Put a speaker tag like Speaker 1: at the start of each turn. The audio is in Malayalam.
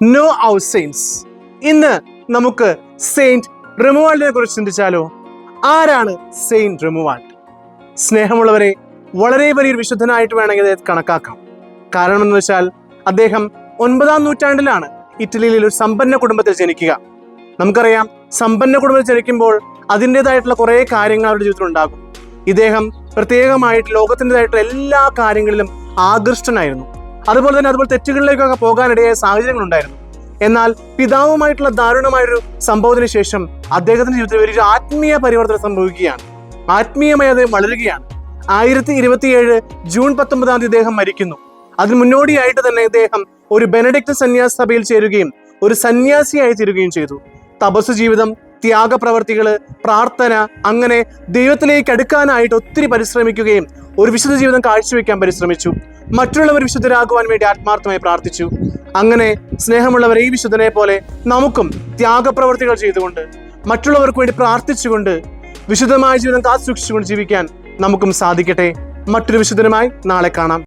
Speaker 1: No our saints. ഇന്ന് നമുക്ക് സെയിന്റ് റെമുവാൾഡിനെ കുറിച്ച് ചിന്തിച്ചാലോ? ആരാണ് സെയിന്റ് റെമുവാൾഡ്? സ്നേഹമുള്ളവരെ, വളരെ വലിയൊരു വിശുദ്ധനായിട്ട് വേണമെങ്കിൽ അദ്ദേഹത്തെ കണക്കാക്കാം. കാരണം എന്ന് വെച്ചാൽ അദ്ദേഹം 9-ാം നൂറ്റാണ്ടിലാണ് ഇറ്റലിയിൽ ഒരു സമ്പന്ന കുടുംബത്തിൽ ജനിക്കുക. നമുക്കറിയാം, സമ്പന്ന കുടുംബത്തിൽ ജനിക്കുമ്പോൾ അതിൻ്റെതായിട്ടുള്ള കുറേ കാര്യങ്ങൾ അവരുടെ ജീവിതത്തിൽ ഉണ്ടാകും. ഇദ്ദേഹം പ്രത്യേകമായിട്ട് ലോകത്തിൻ്റെതായിട്ടുള്ള എല്ലാ കാര്യങ്ങളിലും ആകൃഷ്ടനായിരുന്നു. അതുപോലെ തെറ്റുകളിലേക്കൊക്കെ പോകാനിടയായ സാഹചര്യങ്ങൾ ഉണ്ടായിരുന്നു. എന്നാൽ പിതാവുമായിട്ടുള്ള ദാരുണമായൊരു സംഭവത്തിന് ശേഷം അദ്ദേഹത്തിന്റെ ജീവിതത്തിൽ ഒരു ആത്മീയ പരിവർത്തനം സംഭവിക്കുകയാണ്. ആത്മീയമായി അദ്ദേഹം വളരുകയാണ്. 1027 ജൂൺ 19-ാം തീയതി ഇദ്ദേഹം മരിക്കുന്നു. അതിന് മുന്നോടിയായിട്ട് തന്നെ ഇദ്ദേഹം ഒരു ബെനഡിക്റ്റ് സന്യാസ സഭയിൽ ചേരുകയും ഒരു സന്യാസിയായി തീരുകയും ചെയ്തു. തപസ് ജീവിതം, ത്യാഗപ്രവർത്തികള്, പ്രാർത്ഥന, അങ്ങനെ ദൈവത്തിലേക്ക് അടുക്കാനായിട്ട് ഒത്തിരി പരിശ്രമിക്കുകയും ഒരു വിശുദ്ധ ജീവിതം കാഴ്ചവെക്കാൻ പരിശ്രമിച്ചു. മറ്റുള്ളവർ വിശുദ്ധരാകുവാൻ വേണ്ടി ആത്മാർത്ഥമായി പ്രാർത്ഥിച്ചു. അങ്ങനെ സ്നേഹമുള്ളവർ, ഈ വിശുദ്ധനെ പോലെ നമുക്കും ത്യാഗപ്രവർത്തികൾ ചെയ്തുകൊണ്ട് മറ്റുള്ളവർക്ക് വേണ്ടി പ്രാർത്ഥിച്ചുകൊണ്ട് വിശുദ്ധമായ ജീവിതം കാത്തുസൂക്ഷിച്ചുകൊണ്ട് ജീവിക്കാൻ നമുക്കും സാധിക്കട്ടെ. മറ്റൊരു വിശുദ്ധനുമായി നാളെ കാണാം.